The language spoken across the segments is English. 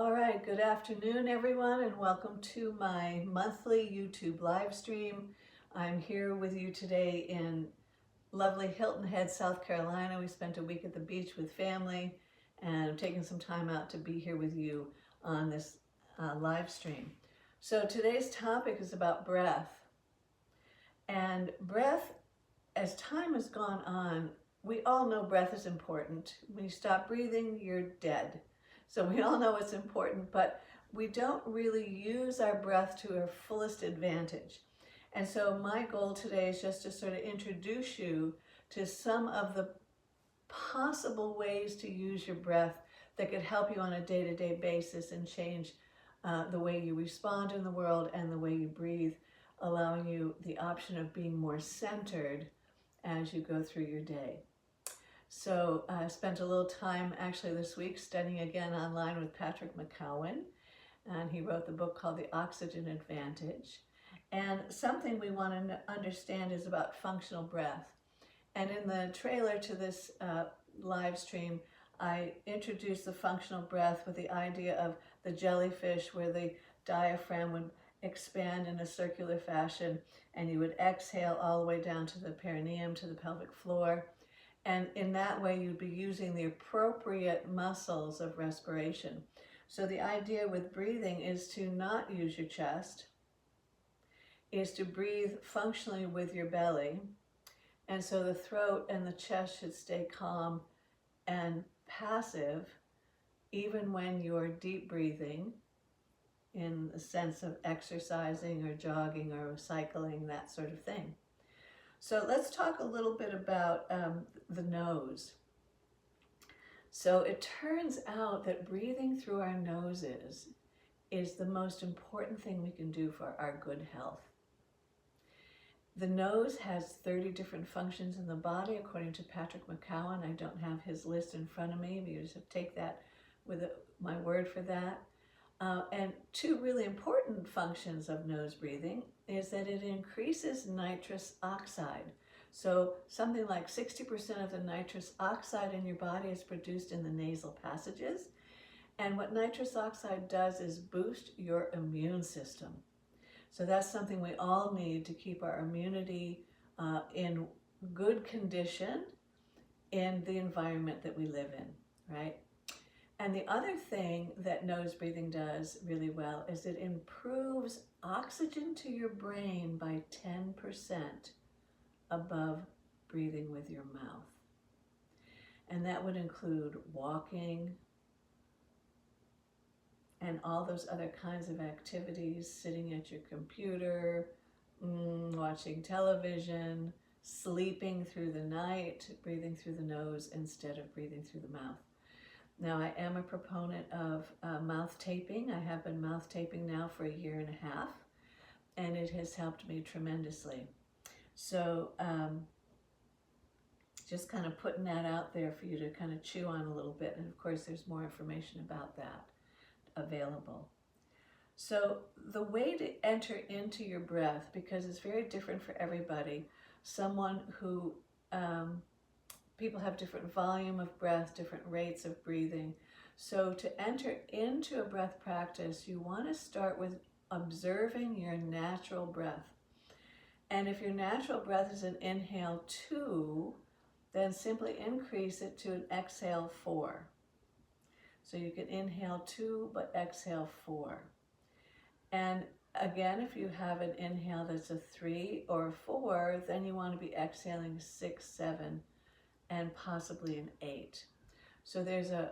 All right, good afternoon, everyone, and welcome to my monthly YouTube live stream. I'm here with you today in lovely Hilton Head, South Carolina. We spent a week at the beach with family, and I'm taking some time out to be here with you on this live stream. So today's topic is about breath. And breath, as time has gone on, we all know breath is important. When you stop breathing, you're dead. So we all know it's important, but we don't really use our breath to our fullest advantage. And so my goal today is just to sort of introduce you to some of the possible ways to use your breath that could help you on a day-to-day basis and change the way you respond in the world and the way you breathe, allowing you the option of being more centered as you go through your day. So I spent a little time actually this week studying again online with Patrick McCowan, and he wrote the book called The Oxygen Advantage. And something we want to understand is about functional breath. And in the trailer to this live stream, I introduced the functional breath with the idea of the jellyfish, where the diaphragm would expand in a circular fashion, and you would exhale all the way down to the perineum, to the pelvic floor. And in that way, you'd be using the appropriate muscles of respiration. So the idea with breathing is to not use your chest, is to breathe functionally with your belly. And so the throat and the chest should stay calm and passive, even when you're deep breathing, in the sense of exercising or jogging or cycling, that sort of thing. So let's talk a little bit about the nose. So it turns out that breathing through our noses is the most important thing we can do for our good health. The nose has 30 different functions in the body, according to Patrick McCowan. I don't have his list in front of me, but you just have to take that with my word for that. And two really important functions of nose breathing is that it increases nitrous oxide. So something like 60% of the nitrous oxide in your body is produced in the nasal passages. And what nitrous oxide does is boost your immune system. So that's something we all need to keep our immunity in good condition in the environment that we live in, right? And the other thing that nose breathing does really well is it improves oxygen to your brain by 10% above breathing with your mouth. And that would include walking and all those other kinds of activities, sitting at your computer, watching television, sleeping through the night, breathing through the nose instead of breathing through the mouth. Now, I am a proponent of mouth taping. I have been mouth taping now for 1.5 years, and it has helped me tremendously. So just kind of putting that out there for you to kind of chew on a little bit. And of course, there's more information about that available. So the way to enter into your breath, because it's very different for everybody, someone who people have different volume of breath, different rates of breathing. So to enter into a breath practice, you want to start with observing your natural breath. And if your natural breath is an inhale 2, then simply increase it to an exhale 4. So you can inhale 2, but exhale 4. And again, if you have an inhale that's a 3 or a 4, then you want to be exhaling 6, 7, and possibly an 8. So there's a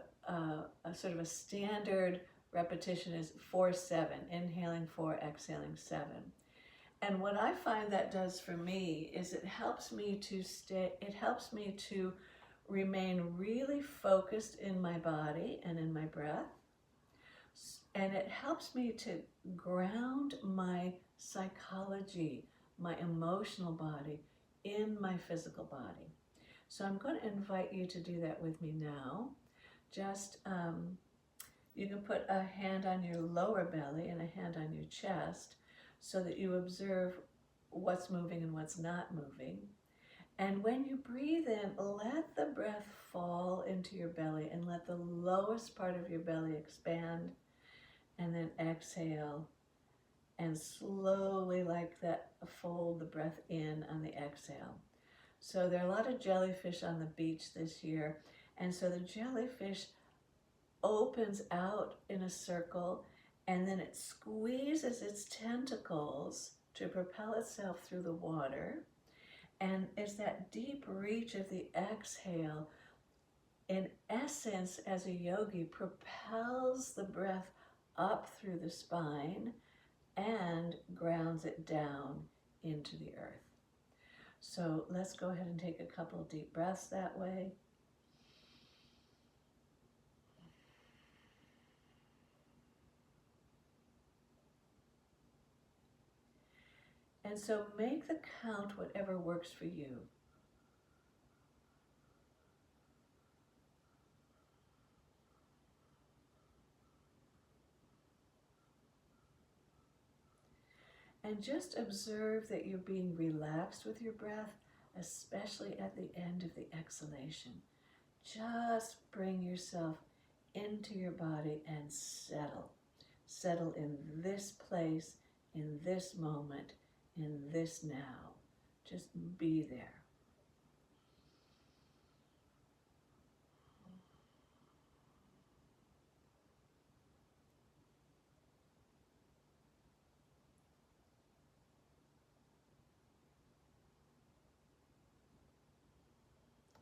sort of a standard repetition is 4-7, inhaling 4, exhaling 7. And what I find that does for me is it helps me to remain really focused in my body and in my breath. And it helps me to ground my psychology, my emotional body, in my physical body. So I'm going to invite you to do that with me now. Just, you can put a hand on your lower belly and a hand on your chest so that you observe what's moving and what's not moving. And when you breathe in, let the breath fall into your belly and let the lowest part of your belly expand. and then exhale, and slowly like that, fold the breath in on the exhale. So there are a lot of jellyfish on the beach this year, and so the jellyfish opens out in a circle, and then it squeezes its tentacles to propel itself through the water. And it's that deep reach of the exhale, in essence, as a yogi, propels the breath up through the spine and grounds it down into the earth. So let's go ahead and take a couple of deep breaths that way. And so make the count whatever works for you. And just observe that you're being relaxed with your breath, especially at the end of the exhalation. Just bring yourself into your body and settle. Settle in this place, in this moment, in this now. Just be there.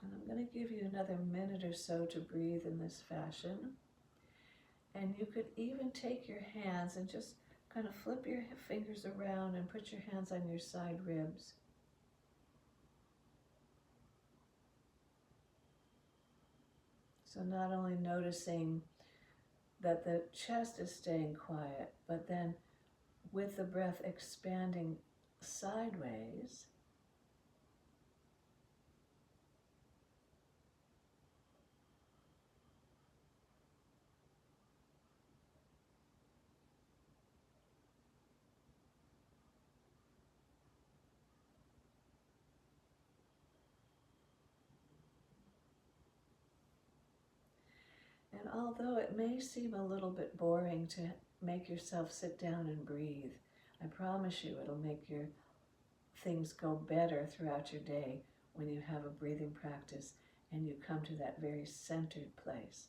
And I'm going to give you another minute or so to breathe in this fashion. And you could even take your hands and just kind of flip your fingers around and put your hands on your side ribs. So not only noticing that the chest is staying quiet, but then with the breath expanding sideways, and although it may seem a little bit boring to make yourself sit down and breathe, I promise you it'll make your things go better throughout your day when you have a breathing practice and you come to that very centered place.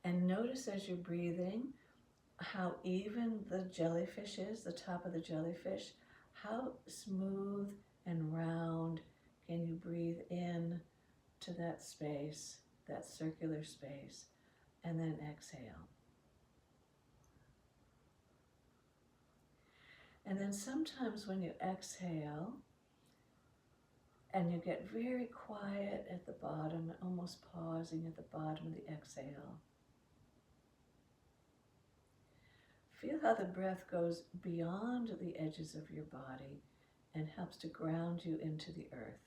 And notice as you're breathing how even the jellyfish is, the top of the jellyfish, how smooth and round can you breathe in to that space, that circular space, and then exhale. And then sometimes when you exhale and you get very quiet at the bottom, almost pausing at the bottom of the exhale, feel how the breath goes beyond the edges of your body and helps to ground you into the earth.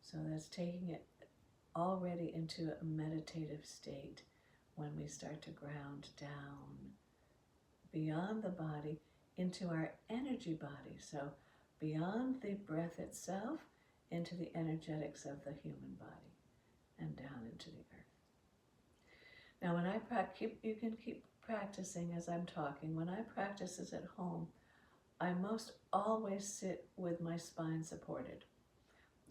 So that's taking it already into a meditative state when we start to ground down beyond the body into our energy body. So beyond the breath itself into the energetics of the human body and down into the earth. Now when I practice, you can keep practicing as I'm talking. When I practice this at home, I most always sit with my spine supported.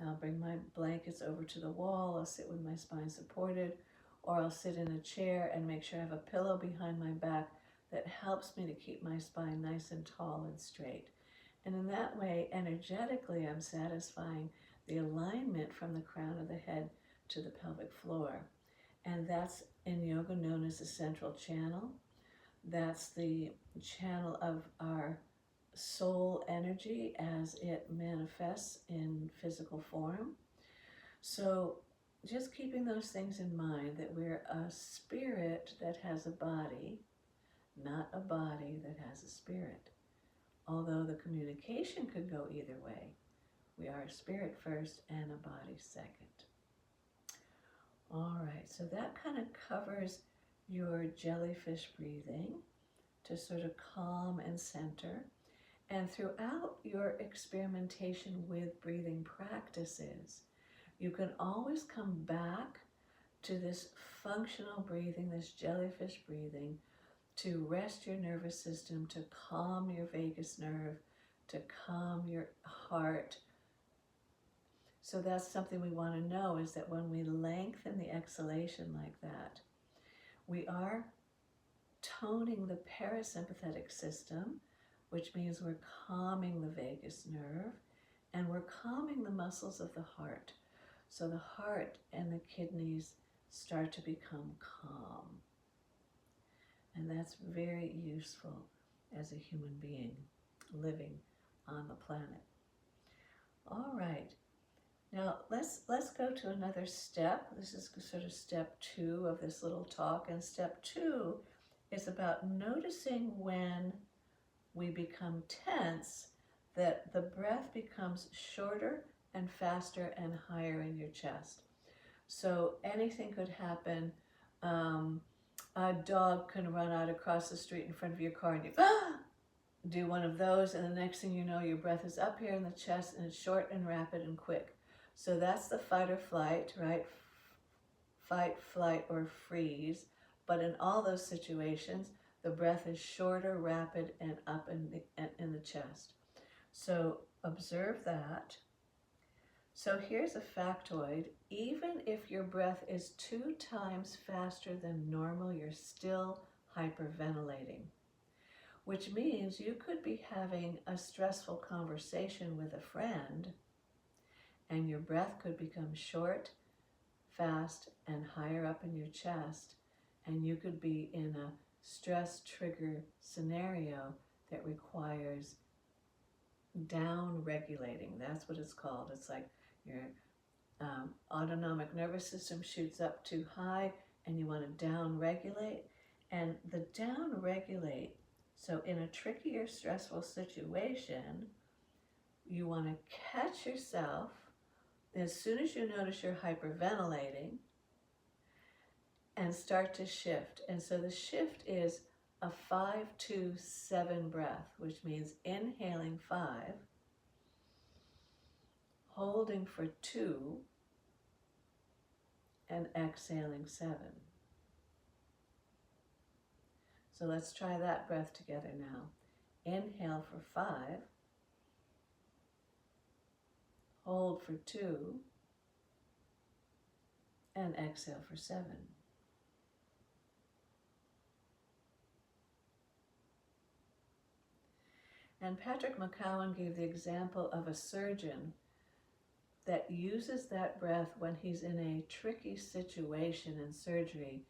I'll bring my blankets over to the wall, I'll sit with my spine supported, or I'll sit in a chair and make sure I have a pillow behind my back that helps me to keep my spine nice and tall and straight. And in that way, energetically, I'm satisfying the alignment from the crown of the head to the pelvic floor. And that's in yoga known as the central channel. That's the channel of our soul energy as it manifests in physical form. So just keeping those things in mind, that we're a spirit that has a body, not a body that has a spirit. Although the communication could go either way. We are a spirit first and a body second. All right, so that kind of covers your jellyfish breathing to sort of calm and center. And throughout your experimentation with breathing practices, you can always come back to this functional breathing, this jellyfish breathing, to rest your nervous system, to calm your vagus nerve, to calm your heart. So that's something we want to know, is that when we lengthen the exhalation like that, we are toning the parasympathetic system, which means we're calming the vagus nerve, and we're calming the muscles of the heart. So the heart and the kidneys start to become calm. And that's very useful as a human being living on the planet. All right. Now let's go to another step. This is sort of step 2 of this little talk. And step 2 is about noticing when we become tense, that the breath becomes shorter and faster and higher in your chest. So anything could happen. A dog can run out across the street in front of your car and you do one of those, and the next thing you know, your breath is up here in the chest and it's short and rapid and quick. So that's the fight or flight, right? Fight, flight, or freeze. But in all those situations, the breath is shorter, rapid, and up in the chest. So observe that. So here's a factoid. Even if your breath is 2 times faster than normal, you're still hyperventilating, which means you could be having a stressful conversation with a friend, and your breath could become short, fast, and higher up in your chest, and you could be in a stress trigger scenario that requires down regulating. That's what it's called. It's like your autonomic nervous system shoots up too high and you want to down regulate. And the down regulate, so in a trickier, stressful situation, you want to catch yourself as soon as you notice you're hyperventilating and start to shift. And so the shift is a 5-2-7 breath, which means inhaling 5, holding for 2, and exhaling 7. So let's try that breath together now. Inhale for 5, hold for 2, and exhale for 7. And Patrick McCowan gave the example of a surgeon that uses that breath when he's in a tricky situation in surgery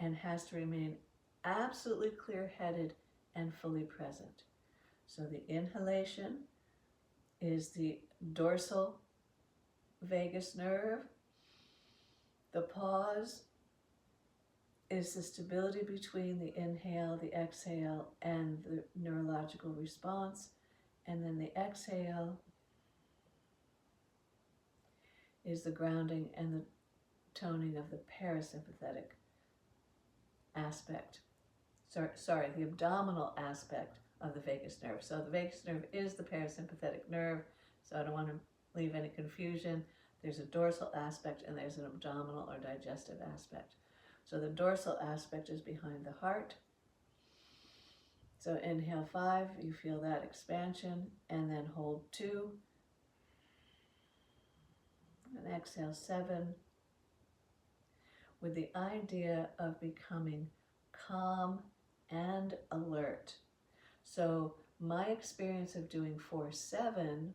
and has to remain absolutely clear-headed and fully present. So the inhalation is the dorsal vagus nerve. The pause is the stability between the inhale, the exhale, and the neurological response. And then the exhale is the grounding and the toning of the parasympathetic aspect. Sorry, the abdominal aspect of the vagus nerve. So the vagus nerve is the parasympathetic nerve, so I don't want to leave any confusion. There's a dorsal aspect and there's an abdominal or digestive aspect. So the dorsal aspect is behind the heart. So inhale 5, you feel that expansion, and then hold 2, and exhale 7, with the idea of becoming calm and alert. So my experience of doing 4-7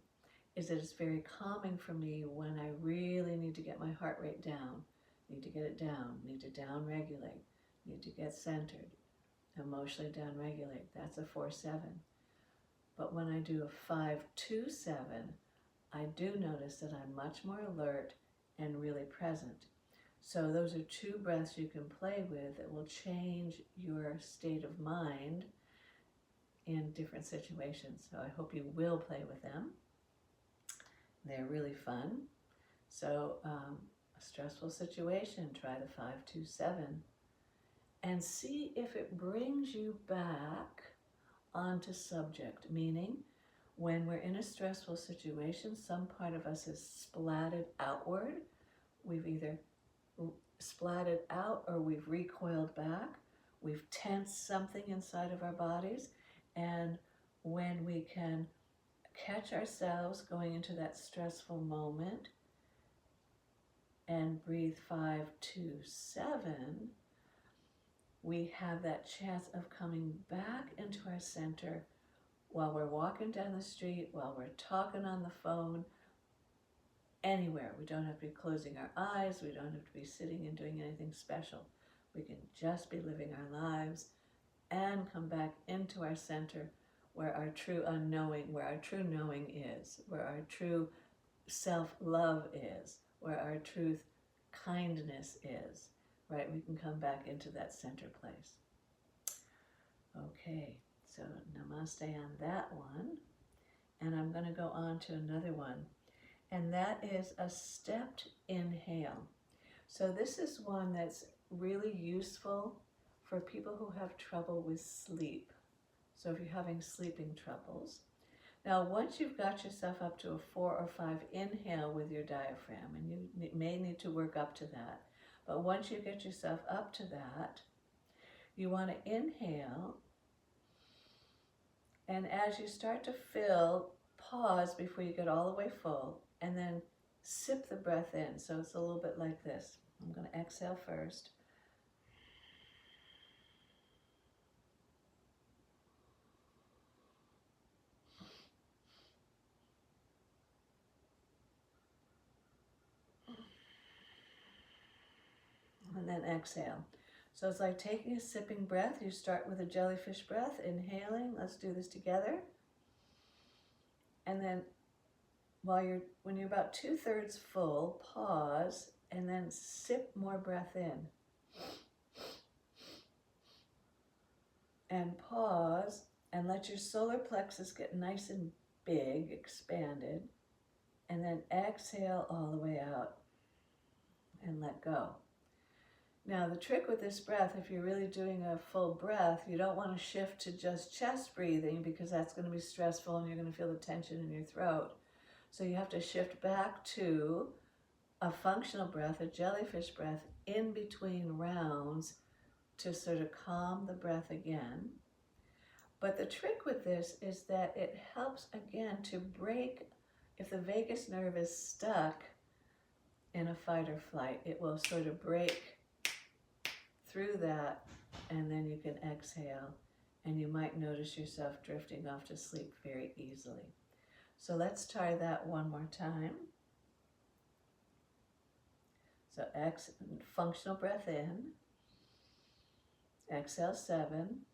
is that it's very calming for me when I really need to get my heart rate down, need to get it down, need to down regulate, need to get centered, emotionally down regulate. That's a 4-7. But when I do a 5-2-7, I do notice that I'm much more alert and really present. So those are 2 breaths you can play with that will change your state of mind in different situations. So I hope you will play with them. They're really fun. So a stressful situation, try the 5-2-7 and see if it brings you back onto subject, meaning when we're in a stressful situation, some part of us is splatted outward. We've either splatted out or we've recoiled back. We've tensed something inside of our bodies. And when we can catch ourselves going into that stressful moment and breathe 5, 2, 7, we have that chance of coming back into our center while we're walking down the street, while we're talking on the phone, anywhere. We don't have to be closing our eyes. We don't have to be sitting and doing anything special. We can just be living our lives and come back into our center where our true unknowing, where our true knowing is, where our true self-love is, where our truth kindness is, right? We can come back into that center place. Okay, so namaste on that one. And I'm going to go on to another one. And that is a stepped inhale. So this is one that's really useful for people who have trouble with sleep. So if you're having sleeping troubles. Now, once you've got yourself up to a 4 or 5 inhale with your diaphragm, and you may need to work up to that, but once you get yourself up to that, you want to inhale, and as you start to fill, pause before you get all the way full, and then sip the breath in. So it's a little bit like this. I'm going to exhale first. And then exhale. So it's like taking a sipping breath. You start with a jellyfish breath, inhaling. Let's do this together. And then when you're about 2/3 full, pause and then sip more breath in. And pause and let your solar plexus get nice and big, expanded. And then exhale all the way out and let go. Now, the trick with this breath, if you're really doing a full breath, you don't want to shift to just chest breathing because that's going to be stressful and you're going to feel the tension in your throat. So you have to shift back to a functional breath, a jellyfish breath, in between rounds to sort of calm the breath again. But the trick with this is that it helps, again, to break, if the vagus nerve is stuck in a fight or flight, it will sort of break through that, and then you can exhale, and you might notice yourself drifting off to sleep very easily. So let's try that one more time. So functional breath in, exhale 7,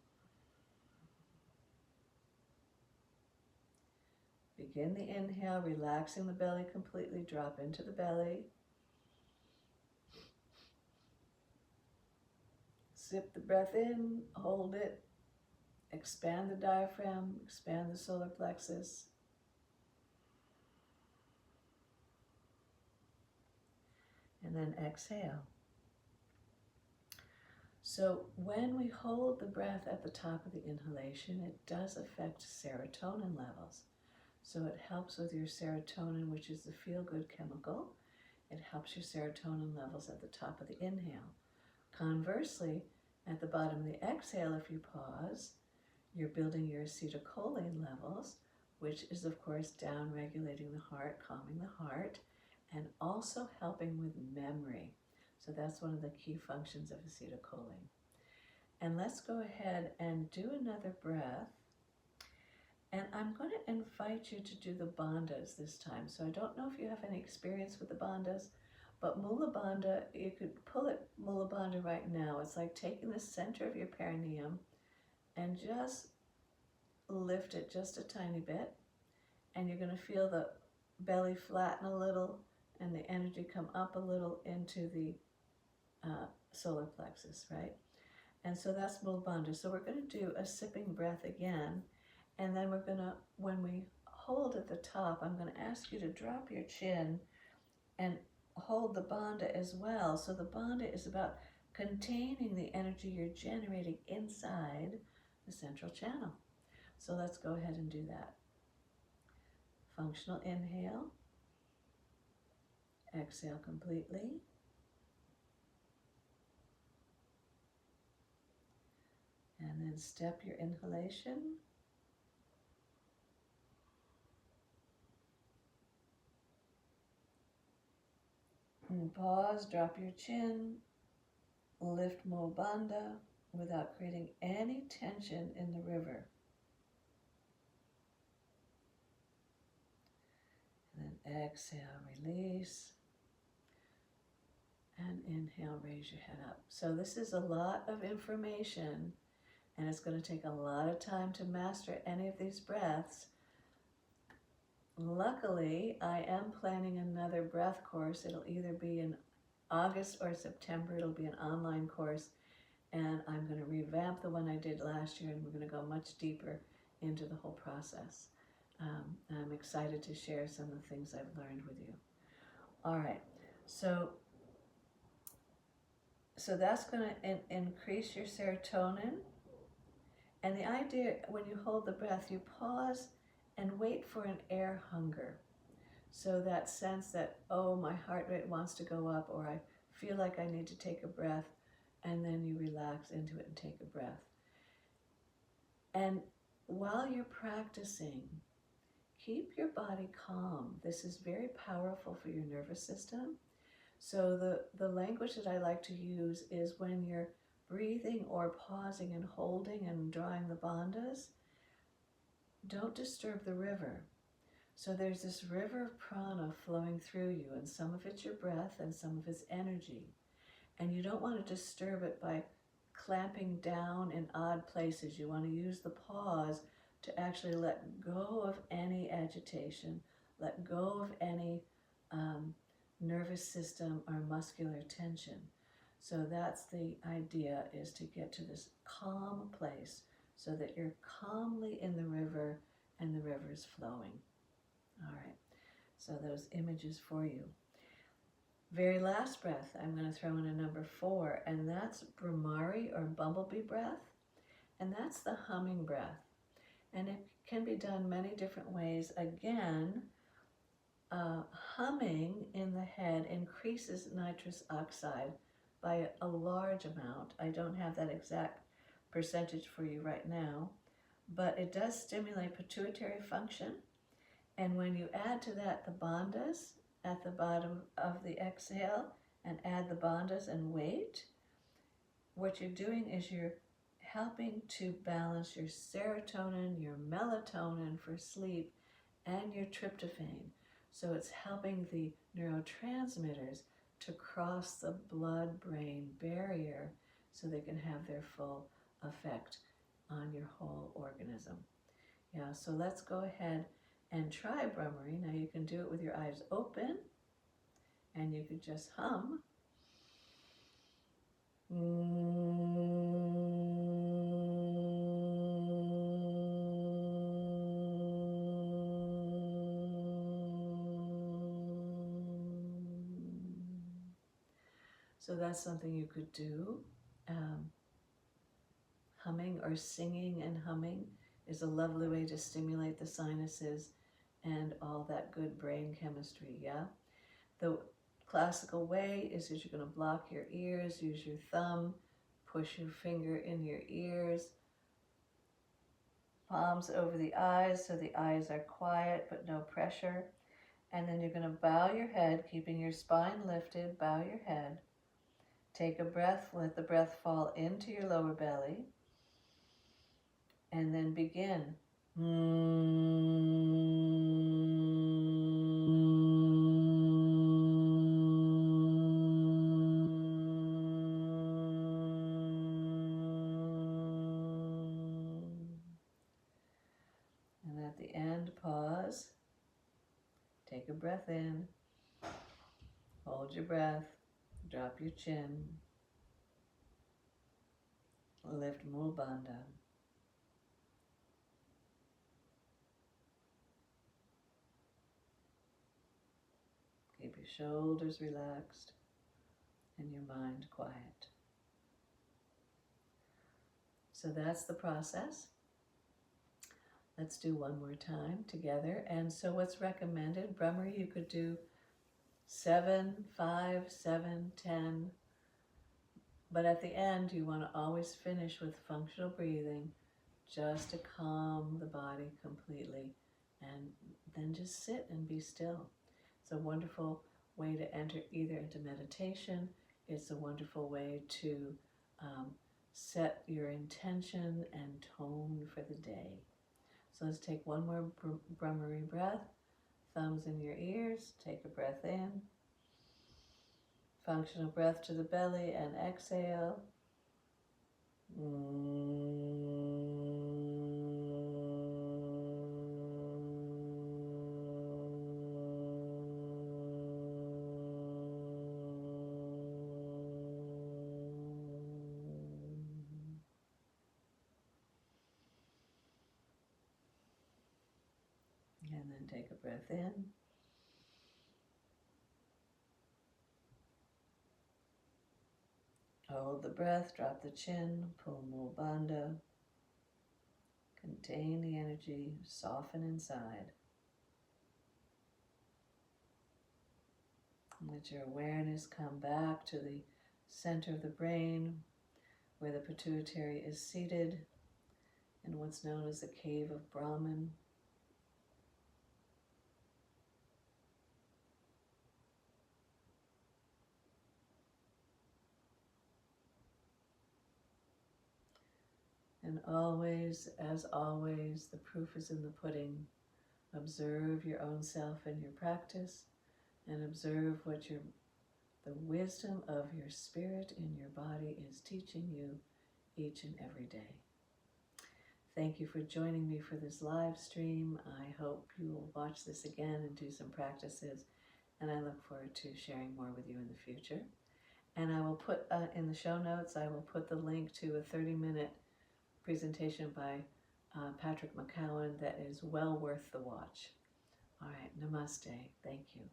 begin the inhale, relaxing the belly completely, drop into the belly. Sip the breath in, hold it, expand the diaphragm, expand the solar plexus. And then exhale. So when we hold the breath at the top of the inhalation, it does affect serotonin levels. So it helps with your serotonin, which is the feel-good chemical. It helps your serotonin levels at the top of the inhale. Conversely, at the bottom of the exhale, if you pause, you're building your acetylcholine levels, which is, of course, down-regulating the heart, calming the heart, and also helping with memory. So that's one of the key functions of acetylcholine. And let's go ahead and do another breath. And I'm going to invite you to do the bandhas this time. So I don't know if you have any experience with the bandhas, but Mula Bandha, you could pull it Mula Bandha right now. It's like taking the center of your perineum and just lift it just a tiny bit. And you're going to feel the belly flatten a little and the energy come up a little into the solar plexus, right? And so that's Mula Bandha. So we're going to do a sipping breath again. And then we're going to, when we hold at the top, I'm going to ask you to drop your chin and hold the bandha as well. So the bandha is about containing the energy you're generating inside the central channel. So let's go ahead and do that. Functional inhale. Exhale completely. And then step your inhalation. And pause, drop your chin, lift Mula Bandha without creating any tension in the river. And then exhale, release. And inhale, raise your head up. So this is a lot of information, and it's going to take a lot of time to master any of these breaths. Luckily, I am planning another breath course. It'll either be in August or September. It'll be an online course, and I'm going to revamp the one I did last year, and we're going to go much deeper into the whole process. I'm excited to share some of the things I've learned with you. All right, so that's going to increase your serotonin. And the idea, when you hold the breath, you pause and wait for an air hunger. So that sense that, oh, my heart rate wants to go up, or I feel like I need to take a breath, and then you relax into it and take a breath. And while you're practicing, keep your body calm. This is very powerful for your nervous system. So the language that I like to use is when you're breathing or pausing and holding and drawing the bandhas, don't disturb the river. So there's this river of prana flowing through you, and some of it's your breath and some of it's energy. And you don't want to disturb it by clamping down in odd places. You want to use the pause to actually let go of any agitation, let go of any nervous system or muscular tension. So that's the idea, is to get to this calm place so that you're calmly in the river and the river is flowing. All right, so those images for you. Very last breath, I'm going to throw in a number 4, and that's Brahmari or bumblebee breath, and that's the humming breath. And it can be done many different ways. Again, humming in the head increases nitrous oxide by a large amount. I don't have that exact percentage for you right now, but it does stimulate pituitary function. And when you add to that the bandhas at the bottom of the exhale, and add the bandhas and wait, what you're doing is you're helping to balance your serotonin, your melatonin for sleep, and your tryptophan. So it's helping the neurotransmitters to cross the blood-brain barrier so they can have their full effect on your whole organism. Yeah, so let's go ahead and try Brahmari. Now you can do it with your eyes open, and you could just hum. So that's something you could do. Humming or singing and humming is a lovely way to stimulate the sinuses and all that good brain chemistry, yeah? The classical way is that you're going to block your ears, use your thumb, push your finger in your ears, palms over the eyes so the eyes are quiet but no pressure. And then you're going to bow your head, keeping your spine lifted, bow your head. Take a breath, let the breath fall into your lower belly, and then begin. And at the end, pause. Take a breath in. Hold your breath. Drop your chin. Lift Mula Bandha. Keep your shoulders relaxed and your mind quiet. So that's the process. Let's do one more time together. And so what's recommended? Brahmari, you could do 7, 5, 7, 10. But at the end, you want to always finish with functional breathing, just to calm the body completely, and then just sit and be still. It's a wonderful way to enter either into meditation. It's a wonderful way to set your intention and tone for the day. So let's take one more Brahmari breath. Thumbs in your ears. Take a breath in. Functional breath to the belly and exhale. And then take a breath in. Hold the breath, drop the chin, pull more bandha. Contain the energy, soften inside. And let your awareness come back to the center of the brain, where the pituitary is seated in what's known as the cave of Brahman. And always, as always, the proof is in the pudding. Observe your own self in your practice, and observe what the wisdom of your spirit in your body is teaching you each and every day. Thank you for joining me for this live stream. I hope you will watch this again and do some practices, and I look forward to sharing more with you in the future. And I will put in the show notes, I will put the link to a 30-minute presentation by Patrick McCowan that is well worth the watch. All right, namaste. Thank you.